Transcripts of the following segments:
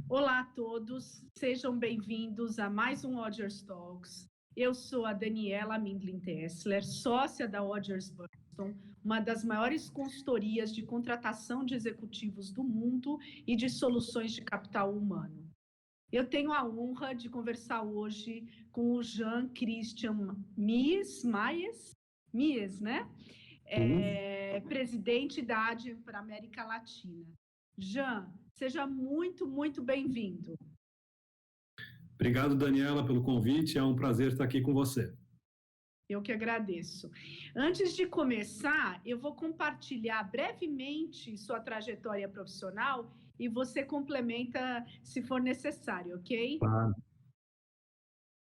Olá a todos, sejam bem-vindos a mais um Odgers Talks. Eu sou a Daniela Mindlin-Tessler, sócia da Odgers Bergstrom, uma das maiores consultorias de contratação de executivos do mundo e de soluções de capital humano. Eu tenho a honra de conversar hoje com o Jean-Christian Mies, né? Presidente da Adyen para a América Latina. Jean, seja muito bem-vindo. Obrigado, Daniela, pelo convite. É um prazer estar aqui com você. Eu que agradeço. Antes de começar, eu vou compartilhar brevemente sua trajetória profissional e você complementa se for necessário, ok? Claro.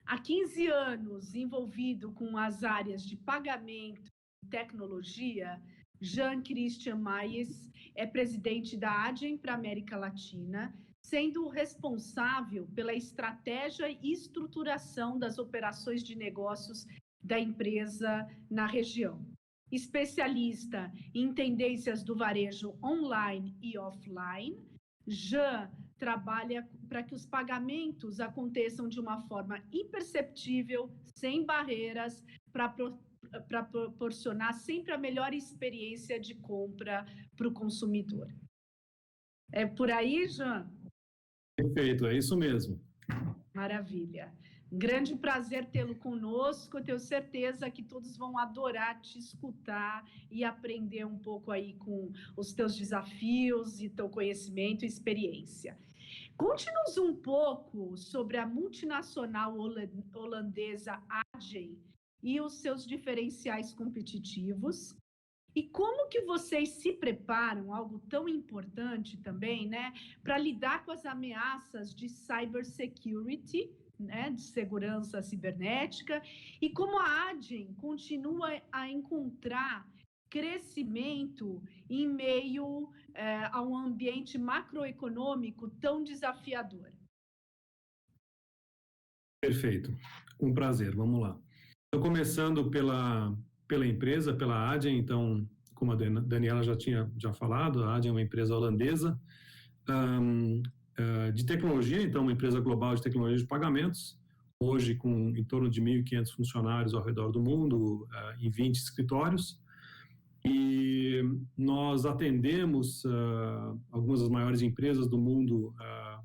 Há 15 anos envolvido com as áreas de pagamento e tecnologia, Jean-Christian Mies é presidente da Adyen para a América Latina, sendo responsável pela estratégia e estruturação das operações de negócios da empresa na região. Especialista em tendências do varejo online e offline, Jean trabalha para que os pagamentos aconteçam de uma forma imperceptível, sem barreiras, para proporcionar sempre a melhor experiência de compra para o consumidor. É por aí, Jean? Perfeito, é isso mesmo. Maravilha. Grande prazer tê-lo conosco. Eu tenho certeza que todos vão adorar te escutar e aprender um pouco aí com os teus desafios e teu conhecimento e experiência. Conte-nos um pouco sobre a multinacional holandesa Adyen e os seus diferenciais competitivos. E como que vocês se preparam, algo tão importante também, né, para lidar com as ameaças de cybersecurity, né, de segurança cibernética, e como a Adyen continua a encontrar crescimento em meio a um ambiente macroeconômico tão desafiador? Perfeito, um prazer, vamos lá. Estou começando pela empresa, pela Adyen. Então, como a Daniela já falado, a Adyen é uma empresa holandesa de tecnologia, então uma empresa global de tecnologia de pagamentos, hoje com em torno de 1.500 funcionários ao redor do mundo, em 20 escritórios, e nós atendemos algumas das maiores empresas do mundo,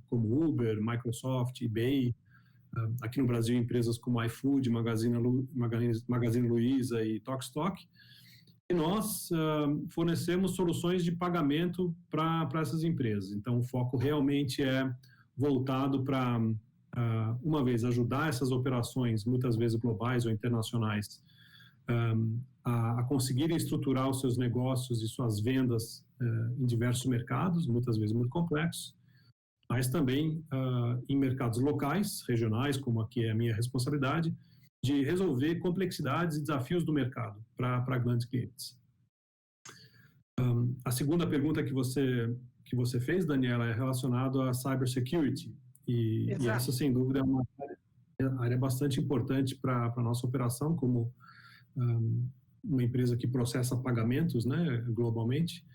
como Uber, Microsoft, eBay, aqui no Brasil, empresas como iFood, Magazine Luiza e Tok. E nós fornecemos soluções de pagamento para essas empresas. Então, o foco realmente é voltado para, uma vez, ajudar essas operações, muitas vezes globais ou internacionais, a conseguirem estruturar os seus negócios e suas vendas em diversos mercados, muitas vezes muito complexos, mas também em mercados locais, regionais, como aqui é a minha responsabilidade, de resolver complexidades e desafios do mercado para grandes clientes. A segunda pergunta que você fez, Daniela, é relacionada à cybersecurity, e essa, sem dúvida, é uma área bastante importante para a nossa operação, como uma empresa que processa pagamentos, né, globalmente.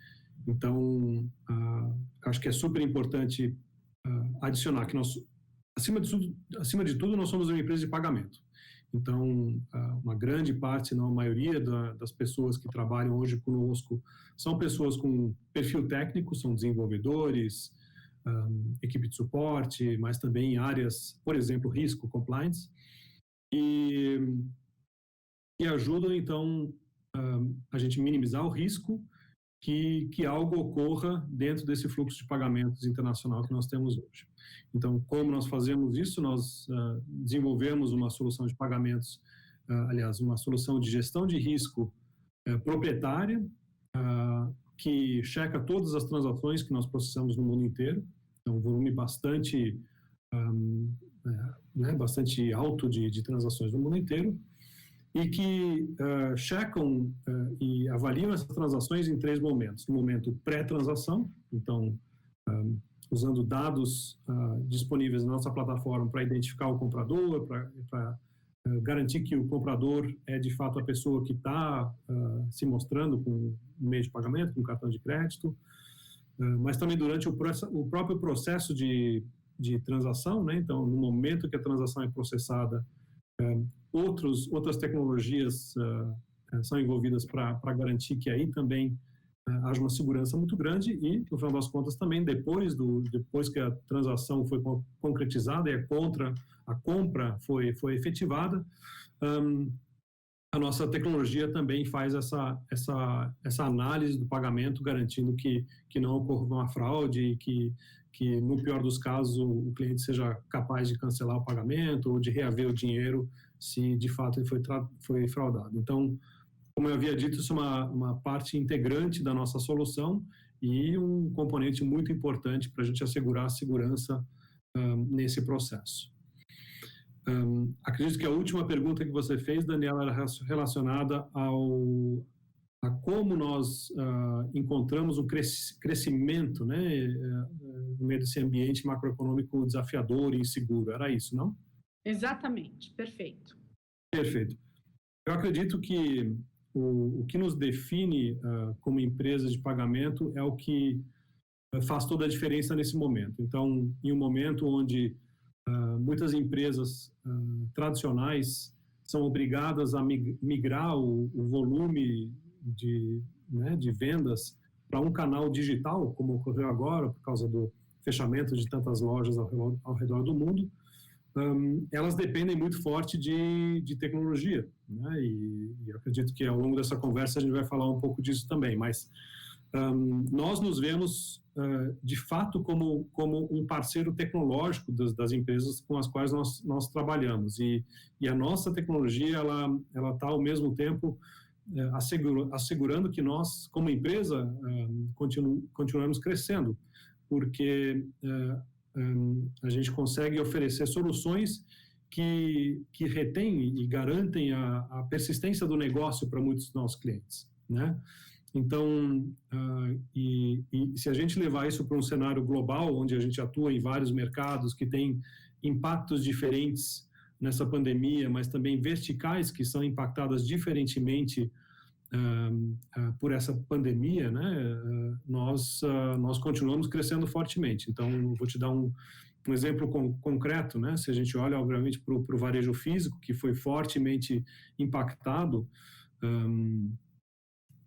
Então, acho que é super importante adicionar que nós, acima de tudo, nós somos uma empresa de pagamento. Então, uma grande parte, se não a maioria das pessoas que trabalham hoje conosco são pessoas com perfil técnico, são desenvolvedores, equipe de suporte, mas também em áreas, por exemplo, risco, compliance, e ajudam, então, a gente minimizar o risco que algo ocorra dentro desse fluxo de pagamentos internacional que nós temos hoje. Então, como nós fazemos isso? Nós desenvolvemos uma solução de pagamentos, aliás, uma solução de gestão de risco proprietária, que checa todas as transações que nós processamos no mundo inteiro. É um volume bastante alto de transações no mundo inteiro, e que checam e avaliam essas transações em 3 momentos. No momento pré-transação, então, usando dados disponíveis na nossa plataforma para identificar o comprador, para garantir que o comprador é de fato a pessoa que está se mostrando com um meio de pagamento, com cartão de crédito, mas também durante o próprio processo de transação, né? Então, no momento que a transação é processada, outras tecnologias são envolvidas para garantir que aí também haja uma segurança muito grande e, no final das contas, também depois que a transação foi concretizada e a compra foi efetivada, a nossa tecnologia também faz essa análise do pagamento, garantindo que não ocorra uma fraude e que, no pior dos casos, o cliente seja capaz de cancelar o pagamento ou de reaver o dinheiro se, de fato, ele foi fraudado. Então, como eu havia dito, isso é uma parte integrante da nossa solução e um componente muito importante para a gente assegurar a segurança nesse processo. Acredito que a última pergunta que você fez, Daniela, era relacionada a como nós encontramos um crescimento, né, no meio desse ambiente macroeconômico desafiador e inseguro. Era isso, não? Exatamente, perfeito. Perfeito. Eu acredito que o que nos define como empresa de pagamento é o que faz toda a diferença nesse momento. Então, em um momento onde muitas empresas tradicionais são obrigadas a migrar o volume de vendas para um canal digital, como ocorreu agora, por causa do fechamento de tantas lojas ao redor do mundo, elas dependem muito forte de tecnologia, né? E eu acredito que ao longo dessa conversa a gente vai falar um pouco disso também, mas nós nos vemos de fato como um parceiro tecnológico das empresas com as quais nós trabalhamos, e a nossa tecnologia ela está ao mesmo tempo assegurando que nós, como empresa, continuamos crescendo, porque a gente consegue oferecer soluções que retêm e garantem a persistência do negócio para muitos dos nossos clientes, né? Então, e se a gente levar isso para um cenário global, onde a gente atua em vários mercados que têm impactos diferentes nessa pandemia, mas também verticais que são impactadas diferentemente por essa pandemia, né? Nós continuamos crescendo fortemente. Então, vou te dar um exemplo concreto, né? Se a gente olha, obviamente, para o varejo físico, que foi fortemente impactado,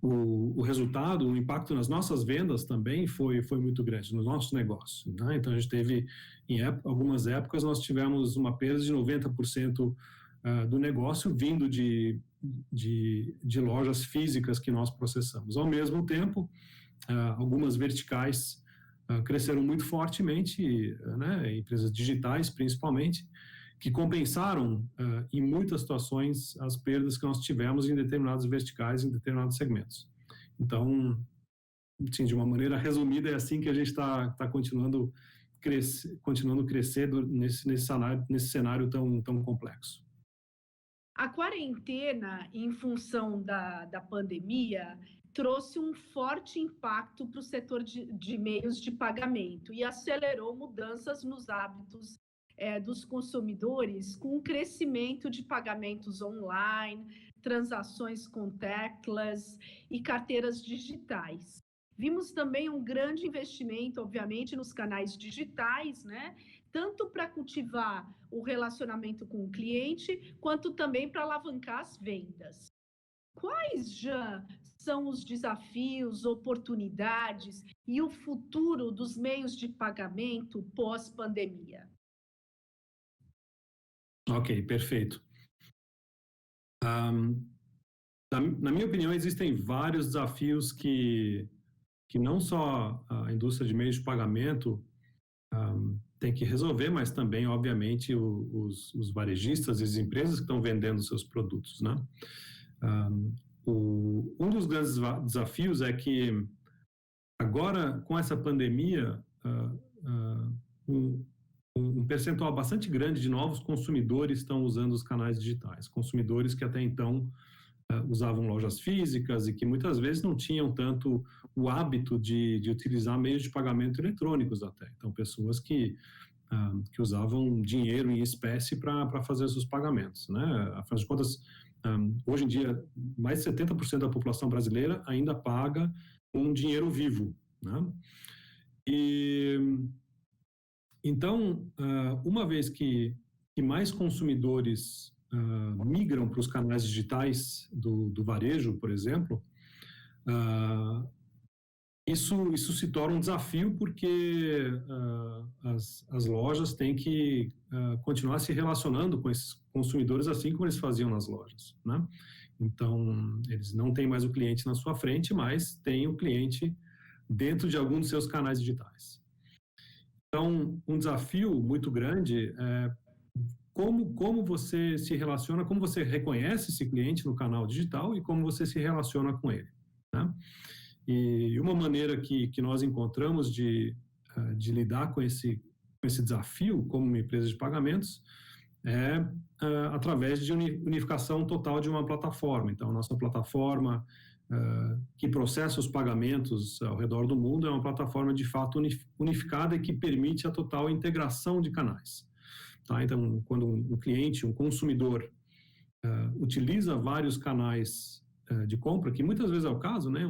o resultado, o impacto nas nossas vendas também foi muito grande, no nosso negócio, né? Então, a gente teve, em algumas épocas, nós tivemos uma perda de 90% do negócio vindo de lojas físicas que nós processamos. Ao mesmo tempo, algumas verticais cresceram muito fortemente, né? Empresas digitais, principalmente, que compensaram, em muitas situações, as perdas que nós tivemos em determinados verticais, em determinados segmentos. Então, assim, de uma maneira resumida, é assim que a gente está continuando crescer nesse cenário tão complexo. A quarentena, em função da pandemia, trouxe um forte impacto para o setor de meios de pagamento e acelerou mudanças nos hábitos dos consumidores, com o crescimento de pagamentos online, transações contactless e carteiras digitais. Vimos também um grande investimento, obviamente, nos canais digitais, né? Tanto para cultivar o relacionamento com o cliente, quanto também para alavancar as vendas. Quais já são os desafios, oportunidades e o futuro dos meios de pagamento pós-pandemia? Ok, perfeito. Na minha opinião, existem vários desafios que não só a indústria de meios de pagamento tem que resolver, mas também, obviamente, os varejistas e as empresas que estão vendendo seus produtos, né? Um dos grandes desafios é que agora, com essa pandemia, um percentual bastante grande de novos consumidores estão usando os canais digitais, consumidores que até então usavam lojas físicas e que muitas vezes não tinham tanto o hábito de utilizar meios de pagamento eletrônicos até. Então, pessoas que que usavam dinheiro em espécie para fazer seus pagamentos, né? Afinal de contas, hoje em dia, mais de 70% da população brasileira ainda paga com dinheiro vivo, né? E então, uma vez que mais consumidores migram para os canais digitais do varejo, por exemplo, isso se torna um desafio porque as lojas têm que continuar se relacionando com esses consumidores assim como eles faziam nas lojas, né? Então, eles não têm mais o cliente na sua frente, mas têm o cliente dentro de algum dos seus canais digitais. Então, um desafio muito grande é como você se relaciona, como você reconhece esse cliente no canal digital e como você se relaciona com ele, né? E uma maneira que nós encontramos de lidar com esse desafio como uma empresa de pagamentos é através de unificação total de uma plataforma. Então, nossa plataforma que processa os pagamentos ao redor do mundo é uma plataforma de fato unificada e que permite a total integração de canais. Tá? Então, quando um cliente, um consumidor utiliza vários canais de compra, que muitas vezes é o caso, né?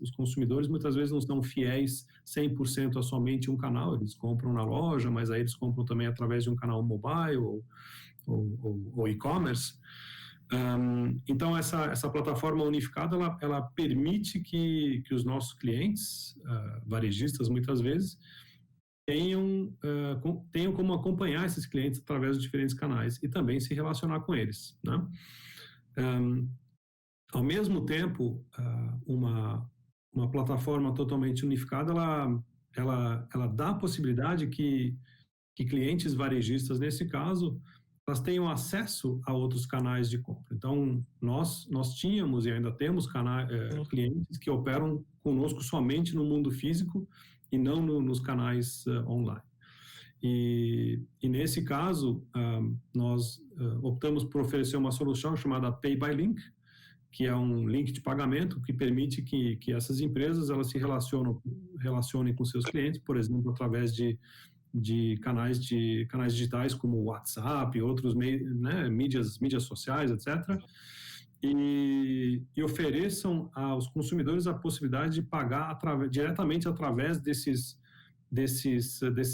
Os consumidores muitas vezes não são fiéis 100% a somente um canal, eles compram na loja, mas aí eles compram também através de um canal mobile ou e-commerce. Então, essa plataforma unificada, ela permite que os nossos clientes, varejistas muitas vezes, tenham como acompanhar esses clientes através de diferentes canais e também se relacionar com eles, né? Ao mesmo tempo, uma plataforma totalmente unificada, ela dá a possibilidade que clientes varejistas, nesse caso, elas tenham acesso a outros canais de compra. Então, nós tínhamos e ainda temos clientes que operam conosco somente no mundo físico e não nos canais online. E nesse caso, nós optamos por oferecer uma solução chamada Pay by Link, que é um link de pagamento que permite que essas empresas elas se relacionem com seus clientes, por exemplo, através de canais digitais como o WhatsApp, outros meios, né, mídias sociais, etc. E ofereçam aos consumidores a possibilidade de pagar diretamente através desses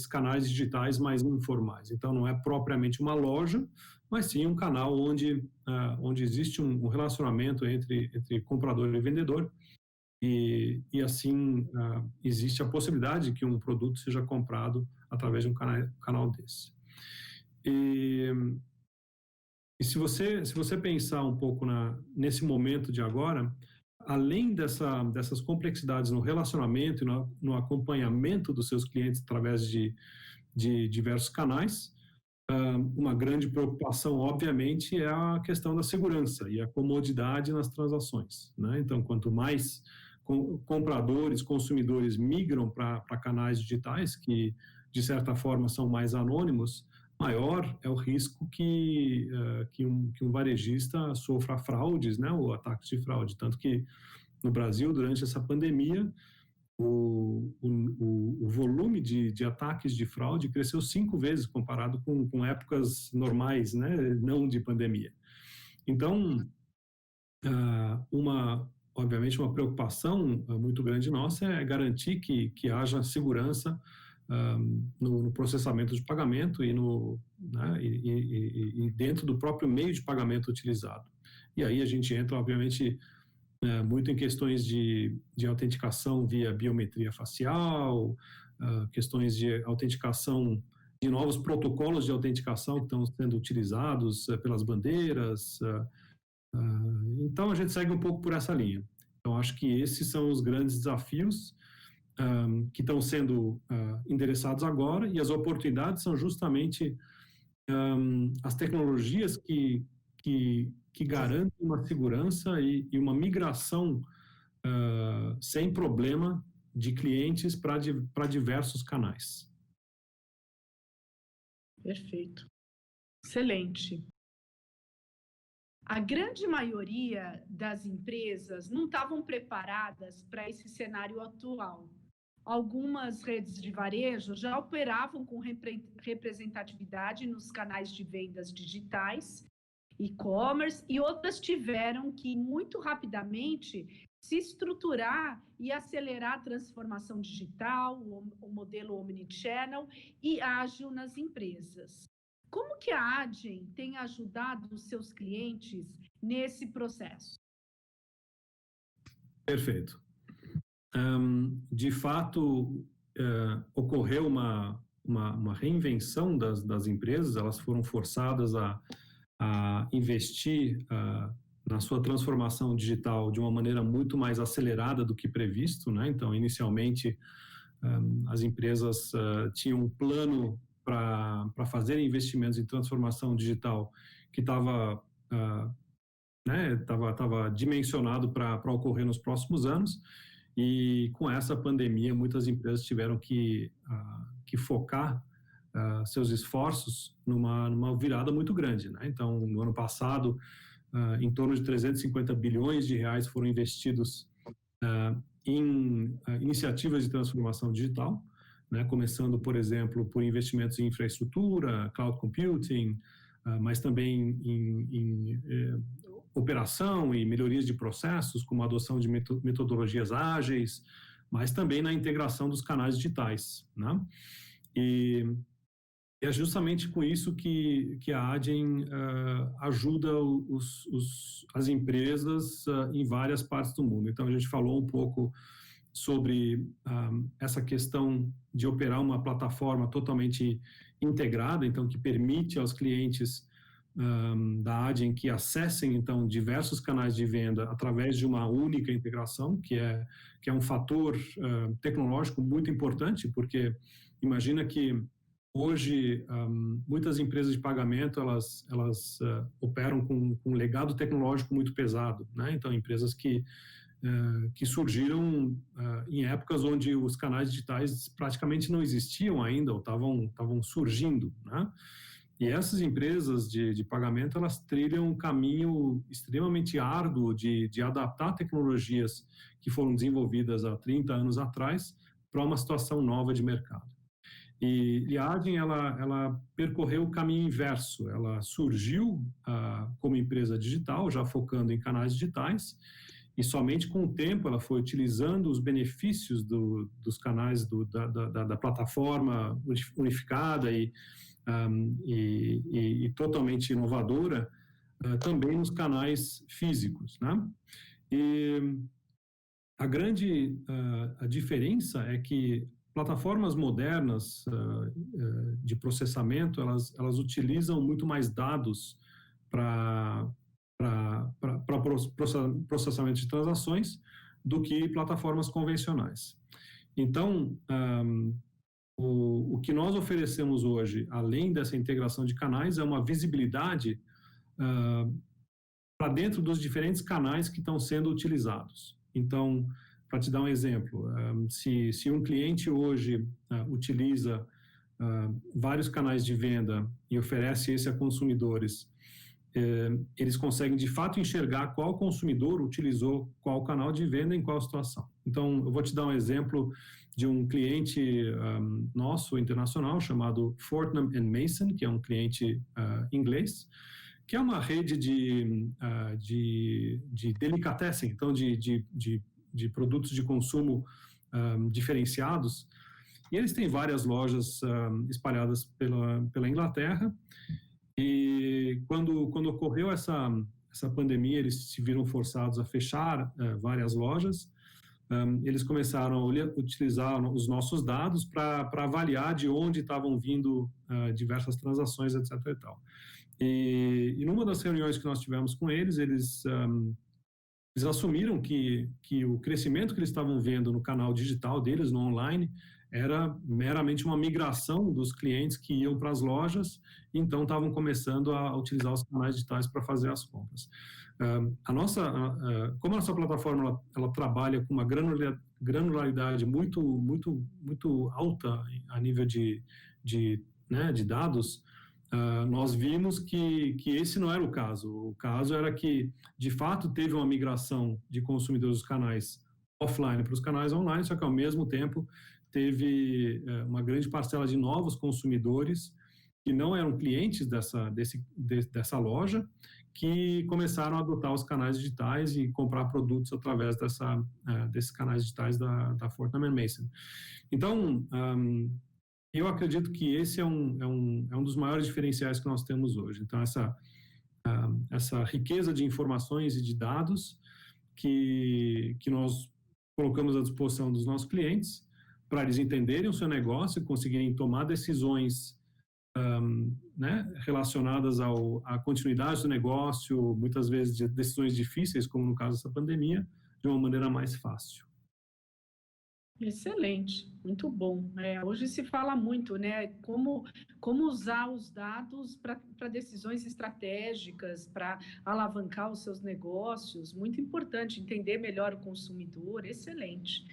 canais digitais mais informais. Então, não é propriamente uma loja, mas sim um canal onde existe um relacionamento entre comprador e vendedor, e assim existe a possibilidade de que um produto seja comprado através de um canal desse. E se você pensar um pouco nesse momento de agora, além dessas complexidades no relacionamento e no acompanhamento dos seus clientes através de diversos canais, uma grande preocupação, obviamente, é a questão da segurança e a comodidade nas transações, né? Então, quanto mais compradores, consumidores migram para canais digitais, que, de certa forma, são mais anônimos, maior é o risco que um varejista sofra fraudes, né, ou ataques de fraude. Tanto que, no Brasil, durante essa pandemia, o volume de ataques de fraude cresceu 5 vezes comparado com épocas normais, né, não de pandemia. Então, obviamente, uma preocupação muito grande nossa é garantir que haja segurança no processamento de pagamento e dentro do próprio meio de pagamento utilizado. E aí a gente entra, obviamente, muito em questões de autenticação via biometria facial, questões de autenticação, de novos protocolos de autenticação que estão sendo utilizados pelas bandeiras. Então, a gente segue um pouco por essa linha. Então, acho que esses são os grandes desafios que estão sendo endereçados agora, e as oportunidades são justamente as tecnologias que garantem uma segurança e uma migração sem problema de clientes para diversos canais. Perfeito. Excelente. A grande maioria das empresas não estavam preparadas para esse cenário atual. Algumas redes de varejo já operavam com representatividade nos canais de vendas digitais, e-commerce, e outras tiveram que, muito rapidamente, se estruturar e acelerar a transformação digital, o modelo omnichannel e ágil nas empresas. Como que a Adyen tem ajudado os seus clientes nesse processo? Perfeito. De fato, ocorreu uma reinvenção das empresas, elas foram forçadas a investir na sua transformação digital de uma maneira muito mais acelerada do que previsto, né? Então, inicialmente, as empresas tinham um plano para fazer investimentos em transformação digital que estava dimensionado para ocorrer nos próximos anos, e com essa pandemia muitas empresas tiveram que focar seus esforços numa virada muito grande, né? Então, no ano passado, em torno de 350 bilhões de reais foram investidos em iniciativas de transformação digital, né? Começando, por exemplo, por investimentos em infraestrutura, cloud computing, mas também em operação e melhorias de processos, como a adoção de metodologias ágeis, mas também na integração dos canais digitais, né? E é justamente com isso que a Adyen ajuda as empresas em várias partes do mundo. Então, a gente falou um pouco sobre essa questão de operar uma plataforma totalmente integrada, então, que permite aos clientes da Adyen que acessem, então, diversos canais de venda através de uma única integração, que é um fator tecnológico muito importante, porque imagina que hoje, muitas empresas de pagamento, elas operam com um legado tecnológico muito pesado, né? Então, empresas que surgiram em épocas onde os canais digitais praticamente não existiam ainda, ou estavam surgindo, né? E essas empresas de pagamento, elas trilham um caminho extremamente árduo de adaptar tecnologias que foram desenvolvidas há 30 anos atrás para uma situação nova de mercado. E a Adyen, ela percorreu o caminho inverso. Ela surgiu como empresa digital, já focando em canais digitais, e somente com o tempo ela foi utilizando os benefícios dos canais da plataforma unificada e totalmente inovadora, também nos canais físicos, né? E a grande diferença é que plataformas modernas de processamento, elas utilizam muito mais dados para processamento de transações do que plataformas convencionais. Então, o que nós oferecemos hoje, além dessa integração de canais, é uma visibilidade para dentro dos diferentes canais que estão sendo utilizados. Então, para te dar um exemplo, se um cliente hoje utiliza vários canais de venda e oferece esse a consumidores, eles conseguem de fato enxergar qual consumidor utilizou qual canal de venda em qual situação. Então, eu vou te dar um exemplo de um cliente nosso, internacional, chamado Fortnum & Mason, que é um cliente inglês, que é uma rede de delicatessen, então de produtos de consumo diferenciados, e eles têm várias lojas espalhadas pela Inglaterra, e quando ocorreu essa pandemia, eles se viram forçados a fechar várias lojas. Eles começaram a utilizar os nossos dados para avaliar de onde estavam vindo diversas transações, etc. e tal. E numa das reuniões que nós tivemos com eles, eles assumiram que o crescimento que eles estavam vendo no canal digital deles, no online, era meramente uma migração dos clientes que iam para as lojas, então estavam começando a utilizar os canais digitais para fazer as compras. Como a nossa plataforma ela trabalha com uma granularidade muito alta a nível de dados, nós vimos que esse não era o caso. O caso era que, de fato, teve uma migração de consumidores dos canais offline para os canais online, só que ao mesmo tempo teve uma grande parcela de novos consumidores que não eram clientes dessa loja, que começaram a adotar os canais digitais e comprar produtos através desses canais digitais da Fortnum & Mason. Então, eu acredito que esse é um dos maiores diferenciais que nós temos hoje. Então, essa riqueza de informações e de dados que nós colocamos à disposição dos nossos clientes para eles entenderem o seu negócio e conseguirem tomar decisões né, relacionadas à continuidade do negócio, muitas vezes de decisões difíceis, como no caso dessa pandemia, de uma maneira mais fácil. Excelente, muito bom. Hoje se fala muito, né, como usar os dados para decisões estratégicas, para alavancar os seus negócios. Muito importante entender melhor o consumidor. Excelente.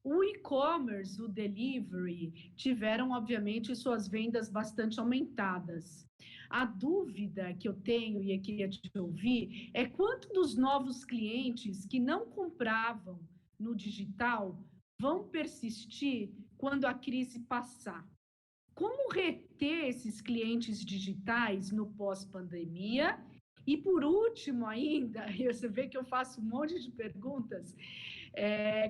O e-commerce, o delivery, tiveram, obviamente, suas vendas bastante aumentadas. A dúvida que eu tenho e eu queria te ouvir é quanto dos novos clientes que não compravam no digital vão persistir quando a crise passar? Como reter esses clientes digitais no pós-pandemia? E, por último ainda, você vê que eu faço um monte de perguntas,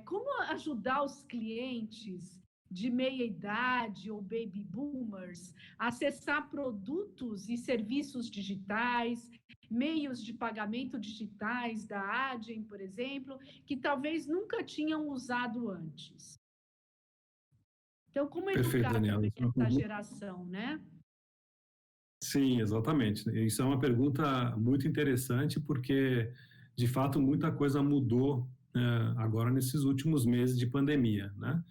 como ajudar os clientes de meia-idade ou baby boomers a acessar produtos e serviços digitais, meios de pagamento digitais da Adyen, por exemplo, que talvez nunca tinham usado antes? Então, como educar também essa geração, né? Sim, exatamente. Isso é uma pergunta muito interessante, porque, de fato, muita coisa mudou agora nesses últimos meses de pandemia, né?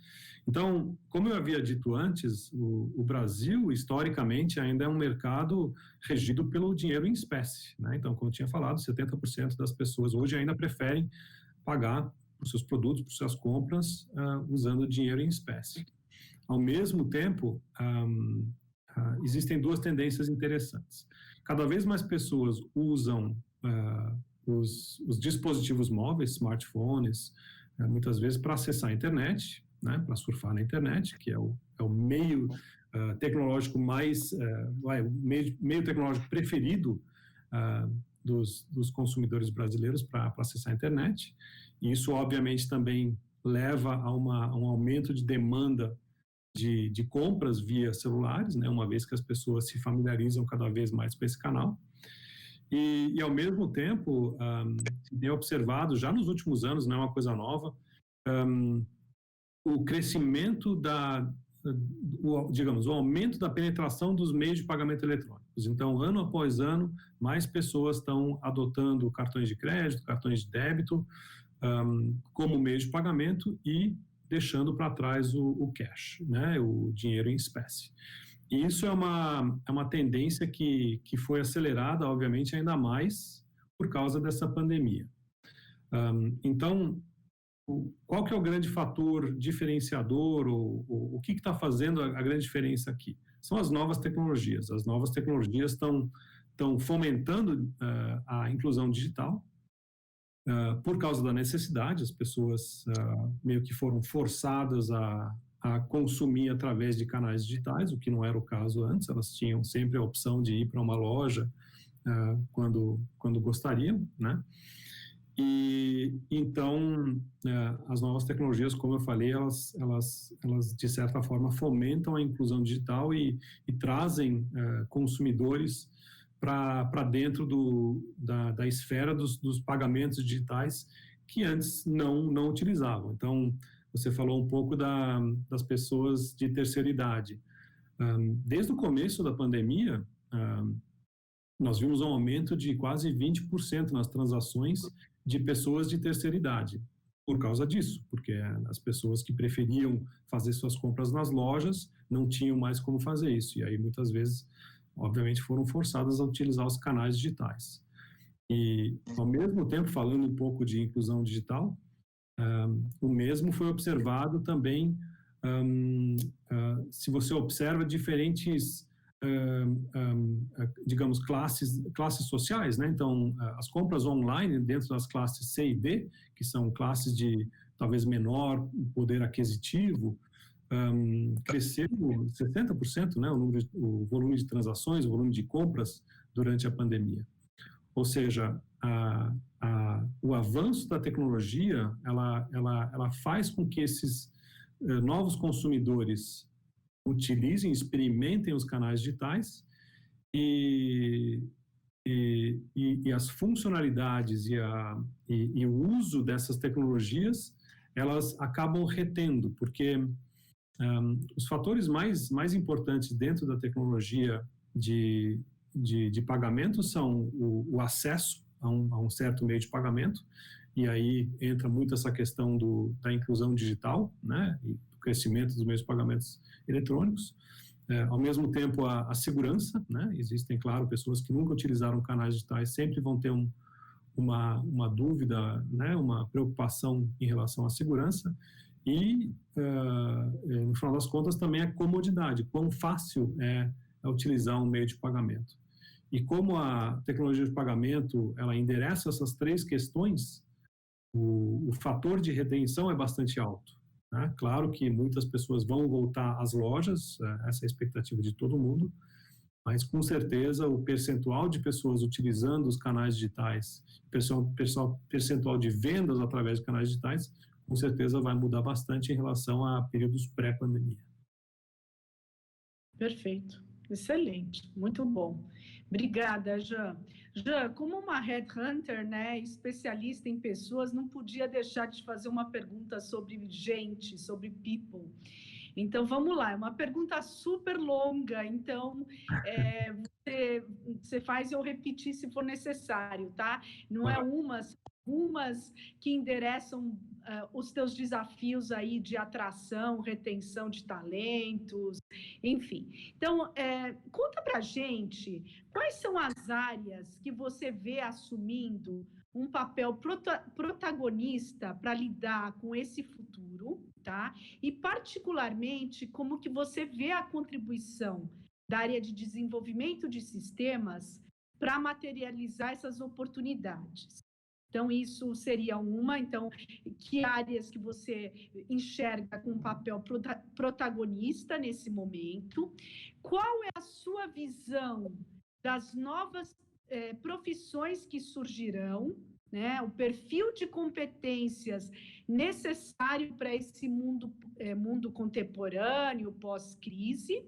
Então, como eu havia dito antes, o Brasil, historicamente, ainda é um mercado regido pelo dinheiro em espécie, né? Então, como eu tinha falado, 70% das pessoas hoje ainda preferem pagar por seus produtos, por suas compras, usando dinheiro em espécie. Ao mesmo tempo, existem duas tendências interessantes. Cada vez mais pessoas usam os dispositivos móveis, smartphones, muitas vezes para acessar a internet, né, para surfar na internet, que é o meio tecnológico meio tecnológico preferido dos consumidores brasileiros para acessar a internet. E isso, obviamente, também leva a um aumento de demanda de compras via celulares, né, uma vez que as pessoas se familiarizam cada vez mais com esse canal. E ao mesmo tempo, se tem observado, já nos últimos anos, não é uma coisa nova, o crescimento o aumento da penetração dos meios de pagamento eletrônicos. Então, ano após ano, mais pessoas estão adotando cartões de crédito, cartões de débito, como meio de pagamento e deixando para trás o cash, né, o dinheiro em espécie. E isso é uma tendência que foi acelerada, obviamente, ainda mais por causa dessa pandemia. Então, qual que é o grande fator diferenciador, ou o que está fazendo a grande diferença aqui? São as novas tecnologias. As novas tecnologias estão fomentando a inclusão digital, por causa da necessidade. As pessoas meio que foram forçadas a consumir através de canais digitais, o que não era o caso antes. Elas tinham sempre a opção de ir para uma loja quando gostariam, né? E então as novas tecnologias, como eu falei, elas de certa forma fomentam a inclusão digital e trazem consumidores para dentro da esfera dos pagamentos digitais que antes não utilizavam. Então, você falou um pouco das pessoas de terceira idade. Desde o começo da pandemia, nós vimos um aumento de quase 20% nas transações de pessoas de terceira idade, por causa disso, porque as pessoas que preferiam fazer suas compras nas lojas não tinham mais como fazer isso, e aí muitas vezes, obviamente, foram forçadas a utilizar os canais digitais. E, ao mesmo tempo, falando um pouco de inclusão digital, o mesmo foi observado também, se você observa diferentes digamos, classes sociais, né? Então, as compras online dentro das classes C e D, que são classes de talvez menor poder aquisitivo, cresceu 60%, né? O volume de transações, o volume de compras durante a pandemia. Ou seja, o avanço da tecnologia, ela faz com que esses novos consumidores utilizem, experimentem os canais digitais e as funcionalidades e o uso dessas tecnologias, elas acabam retendo, porque os fatores mais importantes dentro da tecnologia de pagamento são o acesso a um certo meio de pagamento, e aí entra muito essa questão da inclusão digital, né, e do crescimento dos meios de pagamentos eletrônicos. Ao mesmo tempo, a segurança, né, existem, claro, pessoas que nunca utilizaram canais digitais, sempre vão ter uma dúvida, né, uma preocupação em relação à segurança, e, no final das contas, também a comodidade, quão fácil é utilizar um meio de pagamento. E como a tecnologia de pagamento, ela endereça essas três questões, o fator de retenção é bastante alto, né? Claro que muitas pessoas vão voltar às lojas, essa é a expectativa de todo mundo, mas com certeza o percentual de pessoas utilizando os canais digitais, percentual de vendas através de canais digitais, com certeza vai mudar bastante em relação a períodos pré-pandemia. Perfeito, excelente, muito bom. Obrigada, Jean. Jean, como uma headhunter, né, especialista em pessoas, não podia deixar de fazer uma pergunta sobre gente, sobre people. Então, vamos lá, é uma pergunta super longa, então você faz eu repetir se for necessário, tá? Não é umas que endereçam os teus desafios aí de atração, retenção de talentos, enfim. Então, conta pra gente quais são as áreas que você vê assumindo um papel protagonista para lidar com esse futuro, tá? E particularmente como que você vê a contribuição da área de desenvolvimento de sistemas para materializar essas oportunidades. Então, isso seria uma. Então, que áreas que você enxerga com um papel protagonista nesse momento? Qual é a sua visão das novas profissões que surgirão, né? O perfil de competências necessário para esse mundo contemporâneo, pós-crise?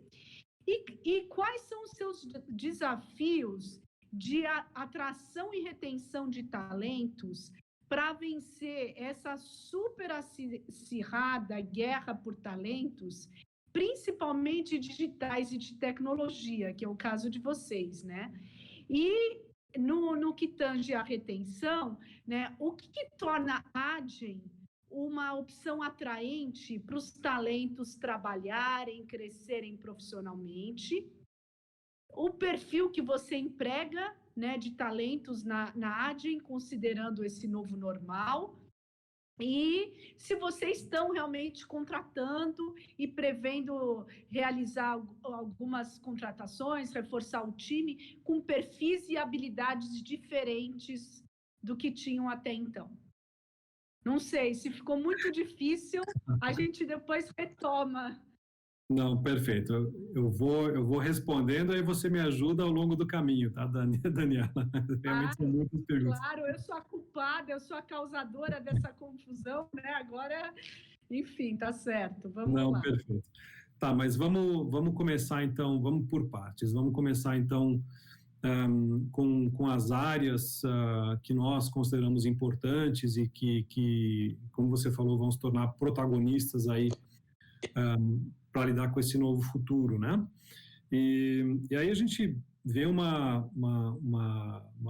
E quais são os seus desafios de atração e retenção de talentos para vencer essa super acirrada guerra por talentos, principalmente digitais e de tecnologia, que é o caso de vocês, né? E no que tange a retenção, né, o que torna a Adyen uma opção atraente para os talentos trabalharem, crescerem profissionalmente? O perfil que você emprega, né, de talentos na Adyen, considerando esse novo normal, e se vocês estão realmente contratando e prevendo realizar algumas contratações, reforçar o time com perfis e habilidades diferentes do que tinham até então. Não sei, se ficou muito difícil, a gente depois retoma. Não, perfeito. Eu vou respondendo, aí você me ajuda ao longo do caminho, tá, Daniela? Realmente são muitas perguntas. Claro, eu sou a culpada, eu sou a causadora dessa confusão, né? Agora, enfim, tá certo. Vamos lá. Não, perfeito. Tá, mas vamos começar então, vamos por partes. Vamos começar então com as áreas que nós consideramos importantes e que, como você falou, vão se tornar protagonistas aí para lidar com esse novo futuro, né? E aí a gente vê uma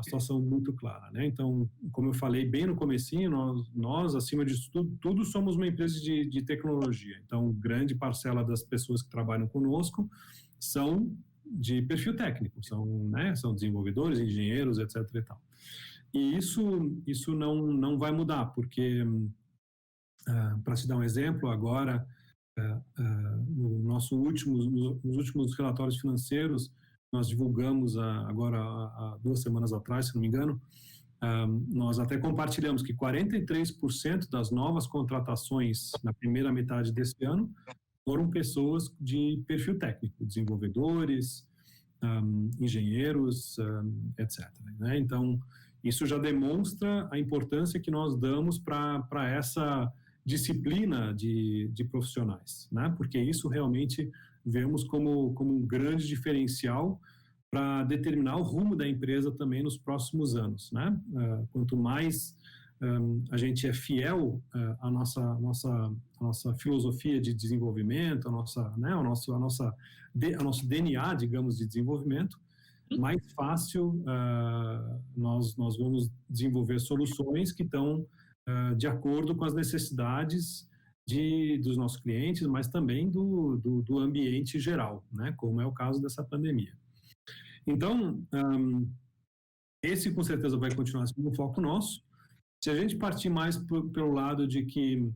situação muito clara, né? Então, como eu falei bem no comecinho, nós acima de tudo somos uma empresa de tecnologia. Então, grande parcela das pessoas que trabalham conosco são de perfil técnico, são desenvolvedores, engenheiros, etc. e tal. E isso não vai mudar, porque, para te dar um exemplo, agora nos últimos relatórios financeiros, nós divulgamos agora há 2 semanas atrás, se não me engano, nós até compartilhamos que 43% das novas contratações na primeira metade desse ano foram pessoas de perfil técnico, desenvolvedores, engenheiros, etc. Né? Então, isso já demonstra a importância que nós damos para essa disciplina de profissionais, né? Porque isso realmente vemos como um grande diferencial para determinar o rumo da empresa também nos próximos anos, né? Quanto mais a gente é fiel à nossa filosofia de desenvolvimento, ao nosso DNA, digamos, de desenvolvimento, mais fácil nós vamos desenvolver soluções que estão de acordo com as necessidades dos nossos clientes, mas também do ambiente geral, né? Como é o caso dessa pandemia. Então, esse com certeza vai continuar sendo um foco nosso. Se a gente partir mais pelo lado de que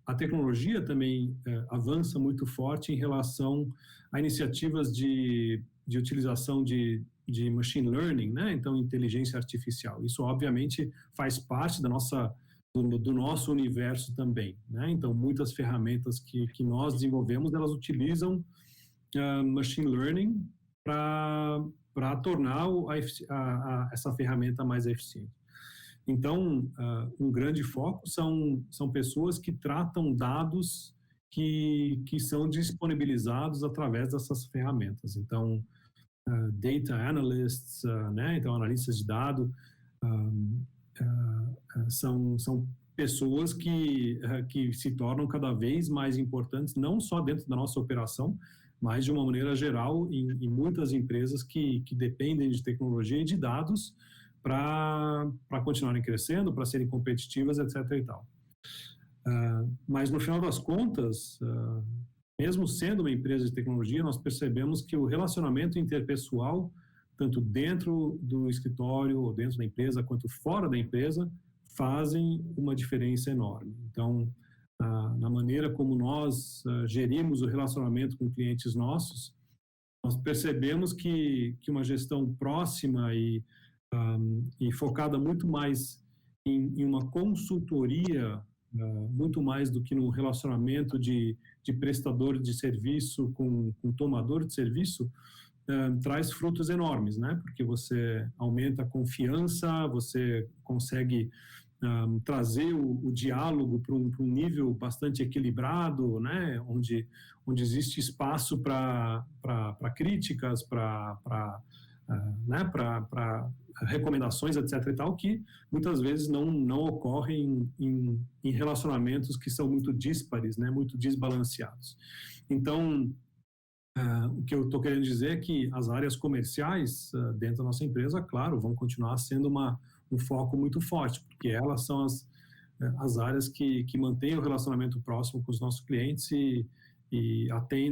a tecnologia também avança muito forte em relação a iniciativas de utilização de machine learning, né? Então, inteligência artificial. Isso, obviamente, faz parte do nosso universo também, né? Então, muitas ferramentas que nós desenvolvemos, elas utilizam machine learning para tornar essa ferramenta mais eficiente. Então, um grande foco são pessoas que tratam dados que são disponibilizados através dessas ferramentas. Então, data analysts, né? Então, analistas de dados, são pessoas que se tornam cada vez mais importantes, não só dentro da nossa operação, mas de uma maneira geral em muitas empresas que dependem de tecnologia e de dados para continuarem crescendo, para serem competitivas, etc. e tal. Mas no final das contas, mesmo sendo uma empresa de tecnologia, nós percebemos que o relacionamento interpessoal, tanto dentro do escritório ou dentro da empresa, quanto fora da empresa, fazem uma diferença enorme. Então, na maneira como nós gerimos o relacionamento com clientes nossos, nós percebemos que uma gestão próxima e focada muito mais em uma consultoria, muito mais do que no relacionamento de prestador de serviço com tomador de serviço, traz frutos enormes, né? Porque você aumenta a confiança, você consegue trazer o diálogo para um nível bastante equilibrado, né? Onde existe espaço para críticas, para recomendações, etc. e tal, que muitas vezes não ocorrem em relacionamentos que são muito díspares, né? Muito desbalanceados. Então, o que eu estou querendo dizer é que as áreas comerciais dentro da nossa empresa, claro, vão continuar sendo um foco muito forte, porque elas são as áreas que mantêm o relacionamento próximo com os nossos clientes e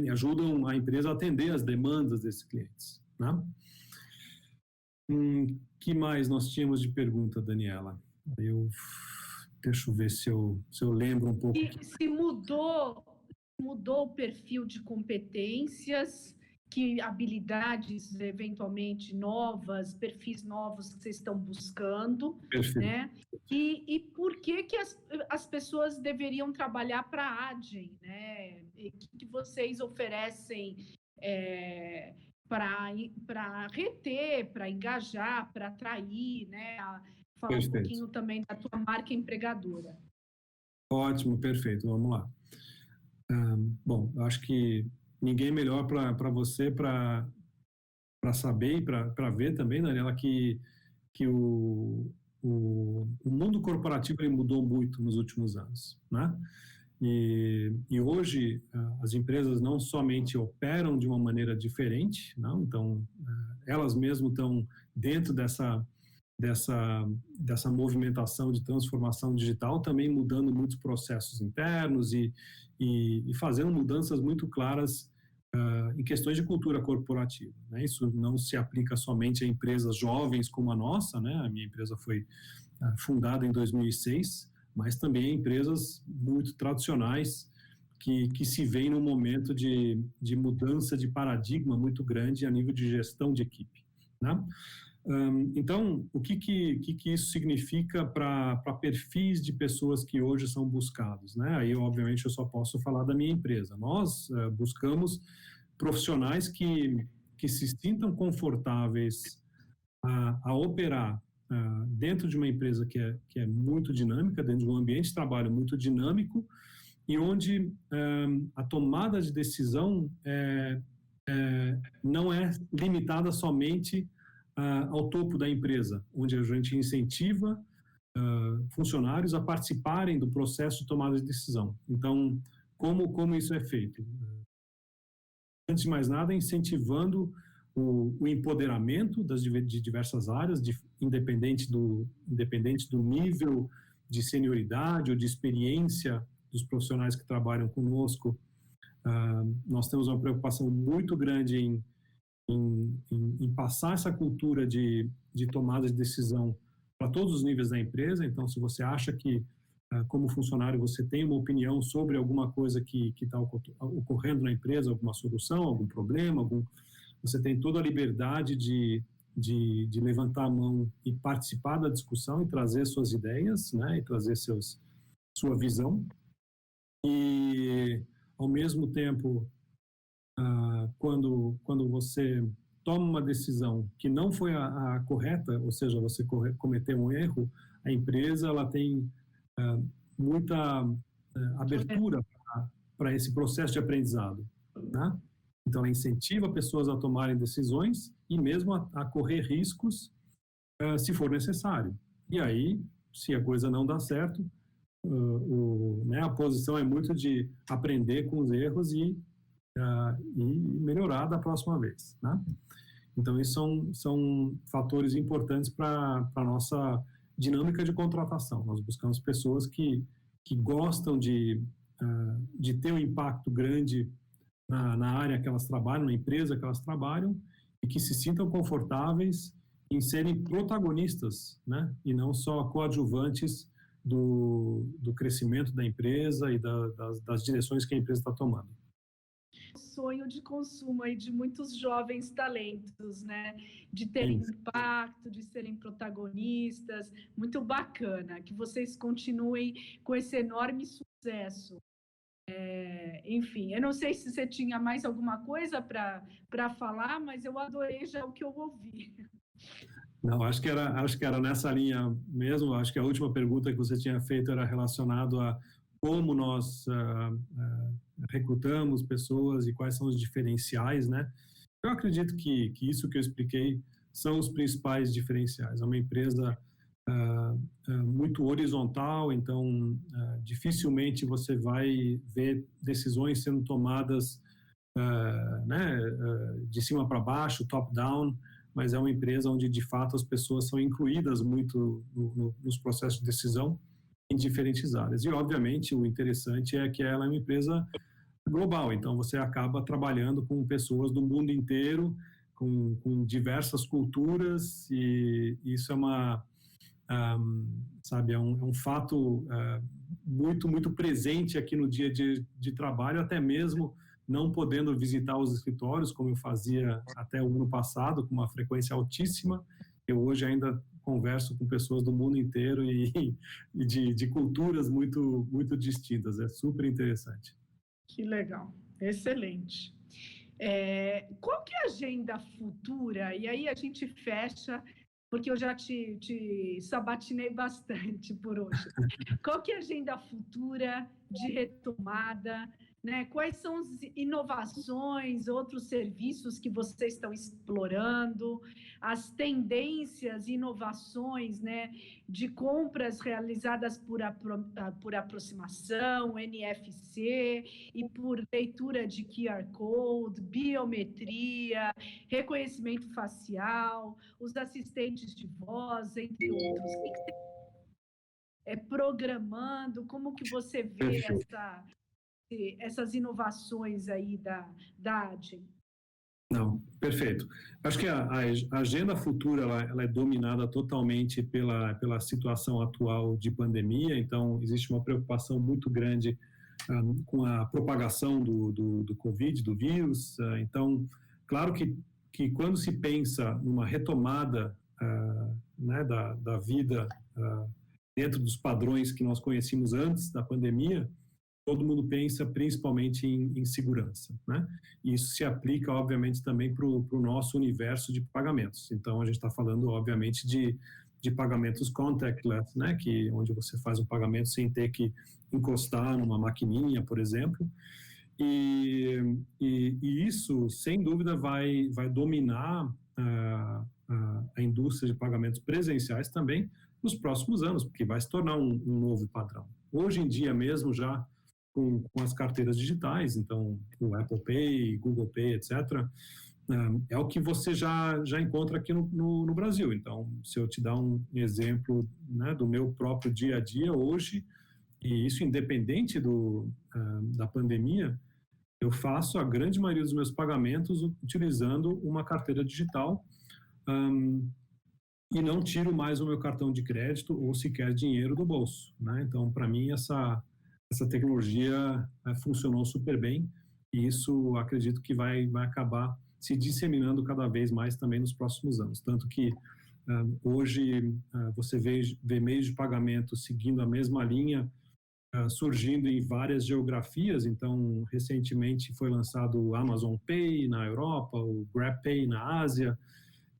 ajudam a empresa a atender as demandas desses clientes, né? Que mais nós tínhamos de pergunta, Daniela? Deixa eu ver se eu lembro um pouco. E se mudou o perfil de competências, que habilidades eventualmente novas, perfis novos que vocês estão buscando, Perfeito. Né? E por que as pessoas deveriam trabalhar para a Adyen, né? E que vocês oferecem para reter, para engajar, para atrair, né? Falar um pouquinho também da tua marca empregadora. Ótimo, perfeito, vamos lá. Bom, eu acho que ninguém melhor para você para saber e para ver também, Daniela, que o mundo corporativo ele mudou muito nos últimos anos, né? E hoje as empresas não somente operam de uma maneira diferente, não? Então elas mesmas estão dentro dessa movimentação de transformação digital, também mudando muitos processos internos e fazendo mudanças muito claras em questões de cultura corporativa, né? Isso não se aplica somente a empresas jovens como a nossa, né? A minha empresa foi fundada em 2006, mas também a empresas muito tradicionais que se vem num momento de mudança de paradigma muito grande a nível de gestão de equipe, né? Então, o que isso significa para perfis de pessoas que hoje são buscados, né? Aí, obviamente, eu só posso falar da minha empresa. Nós buscamos profissionais que se sintam confortáveis a operar dentro de uma empresa que é muito dinâmica, dentro de um ambiente de trabalho muito dinâmico, e onde a tomada de decisão não é limitada somente ao topo da empresa, onde a gente incentiva funcionários a participarem do processo de tomada de decisão. Então, como isso é feito? Antes de mais nada, incentivando o empoderamento de diversas áreas, independente do nível de senioridade ou de experiência dos profissionais que trabalham conosco. Nós temos uma preocupação muito grande em passar essa cultura de tomada de decisão para todos os níveis da empresa. Então, se você acha que, como funcionário, você tem uma opinião sobre alguma coisa que está ocorrendo na empresa, alguma solução, algum problema, você tem toda a liberdade de levantar a mão e participar da discussão e trazer suas ideias, né, e trazer sua visão. E, ao mesmo tempo, quando você toma uma decisão que não foi a correta, ou seja, você cometeu um erro, a empresa ela tem muita abertura para esse processo de aprendizado, né? Então, ela incentiva pessoas a tomarem decisões e mesmo a correr riscos se for necessário. E aí, se a coisa não dá certo, a posição é muito de aprender com os erros e melhorar da próxima vez, né? Então, isso são fatores importantes para a nossa dinâmica de contratação. Nós buscamos pessoas que gostam de ter um impacto grande na área que elas trabalham, na empresa que elas trabalham, e que se sintam confortáveis em serem protagonistas, né? E não só coadjuvantes do crescimento da empresa e das direções que a empresa está tomando. Sonho de consumo aí de muitos jovens talentos, né? De terem impacto, de serem protagonistas. Muito bacana que vocês continuem com esse enorme sucesso. Enfim, eu não sei se você tinha mais alguma coisa para falar, mas eu adorei já o que eu ouvi. Não, acho que era nessa linha mesmo. Acho que a última pergunta que você tinha feito era relacionado a como nós recrutamos pessoas e quais são os diferenciais, né? Eu acredito que isso que eu expliquei são os principais diferenciais. É uma empresa muito horizontal, então dificilmente você vai ver decisões sendo tomadas de cima para baixo, top-down, mas é uma empresa onde, de fato, as pessoas são incluídas muito nos processos de decisão em diferentes áreas. E, obviamente, o interessante é que ela é uma empresa global, então você acaba trabalhando com pessoas do mundo inteiro, com diversas culturas, e isso é é um fato muito, muito presente aqui no dia de trabalho, até mesmo não podendo visitar os escritórios, como eu fazia até o ano passado, com uma frequência altíssima. Eu hoje ainda converso com pessoas do mundo inteiro e de culturas muito, muito distintas. É super interessante. Que legal, excelente. Qual que é a agenda futura? E aí a gente fecha, porque eu já te sabatinei bastante por hoje. Qual que é a agenda futura de retomada? Né? Quais são as inovações, outros serviços que vocês estão explorando, as tendências, inovações, né, de compras realizadas por aproximação, NFC, e por leitura de QR Code, biometria, reconhecimento facial, os assistentes de voz, entre outros. O que você programando? Como que você vê essas inovações aí da ADGEM? Não, perfeito. Acho que a agenda futura ela é dominada totalmente pela situação atual de pandemia, então existe uma preocupação muito grande com a propagação do Covid, do vírus. Então, claro que quando se pensa numa retomada né, da vida dentro dos padrões que nós conhecíamos antes da pandemia, todo mundo pensa principalmente em segurança, né? E isso se aplica, obviamente, também para o nosso universo de pagamentos. Então, a gente está falando, obviamente, de pagamentos contactless, né? Onde você faz um pagamento sem ter que encostar numa maquininha, por exemplo. E isso, sem dúvida, vai dominar a indústria de pagamentos presenciais também nos próximos anos, porque vai se tornar um novo padrão. Hoje em dia mesmo, já com as carteiras digitais, então o Apple Pay, Google Pay, etc., é o que você já encontra aqui no Brasil. Então, se eu te dar um exemplo, né, do meu próprio dia a dia hoje, e isso independente da pandemia, eu faço a grande maioria dos meus pagamentos utilizando uma carteira digital, e não tiro mais o meu cartão de crédito ou sequer dinheiro do bolso, né? Então, para mim, essa tecnologia funcionou super bem, e isso acredito que vai acabar se disseminando cada vez mais também nos próximos anos. Tanto que hoje você vê meios de pagamento seguindo a mesma linha, surgindo em várias geografias. Então, recentemente foi lançado o Amazon Pay na Europa, o GrabPay na Ásia,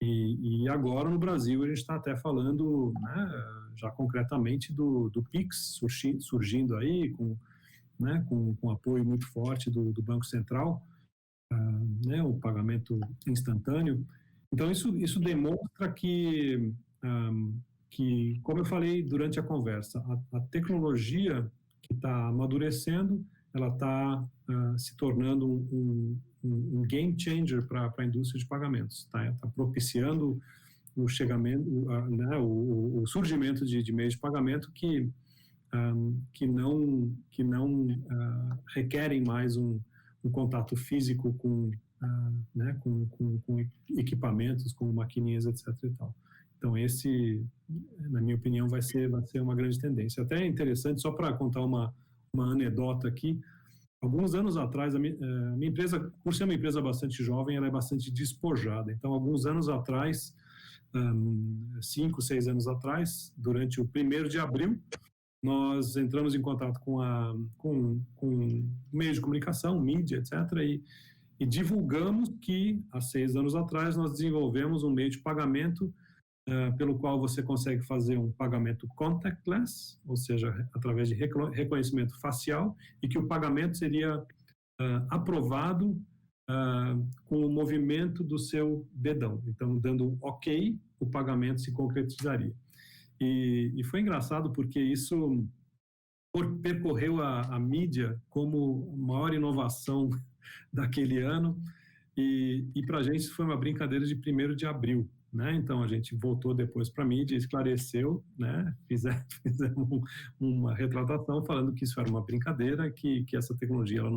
e agora no Brasil a gente está até falando, né, já concretamente do Pix surgindo aí, com apoio muito forte do Banco Central, né, o pagamento instantâneo. Então, isso demonstra que, como eu falei durante a conversa, a tecnologia que está amadurecendo, ela está se tornando um game changer para a indústria de pagamentos. Tá propiciando o surgimento de meios de pagamento que não requerem mais um contato físico com equipamentos, com maquininhas, etc. e tal. Então, esse, na minha opinião, vai ser uma grande tendência. Até é interessante, só para contar uma anedota aqui. Alguns anos atrás, a minha empresa, por ser uma empresa bastante jovem, ela é bastante despojada. Então, alguns anos atrás, 5, 6 anos atrás, durante o 1º de abril, nós entramos em contato com meios de comunicação, mídia, etc., e divulgamos que, há 6 anos atrás, nós desenvolvemos um meio de pagamento pelo qual você consegue fazer um pagamento contactless, ou seja, através de reconhecimento facial, e que o pagamento seria aprovado com o movimento do seu dedão. Então, dando um OK, o pagamento se concretizaria. E foi engraçado porque isso percorreu a mídia como a maior inovação daquele ano, e para a gente foi uma brincadeira de 1º de abril. Né? Então, a gente voltou depois para a mídia, esclareceu, né? Fizemos uma retratação falando que isso era uma brincadeira, que essa tecnologia ela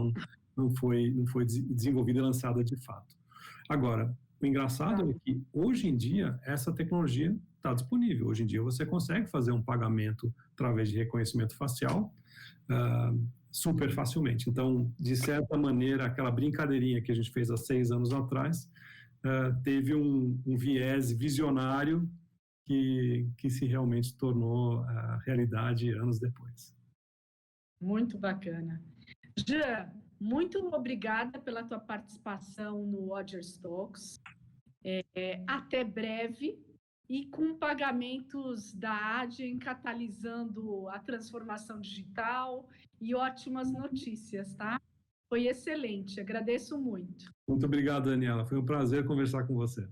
não foi desenvolvida e lançada de fato. Agora, o engraçado é que, hoje em dia, essa tecnologia está disponível. Hoje em dia, você consegue fazer um pagamento através de reconhecimento facial super facilmente. Então, de certa maneira, aquela brincadeirinha que a gente fez há 6 anos atrás, teve um viés visionário que se realmente tornou realidade anos depois. Muito bacana. Jean, muito obrigada pela tua participação no Odgers Talks. Até breve, e com pagamentos da Adyen catalisando a transformação digital e ótimas notícias, tá? Foi excelente, agradeço muito. Muito obrigado, Daniela. Foi um prazer conversar com você.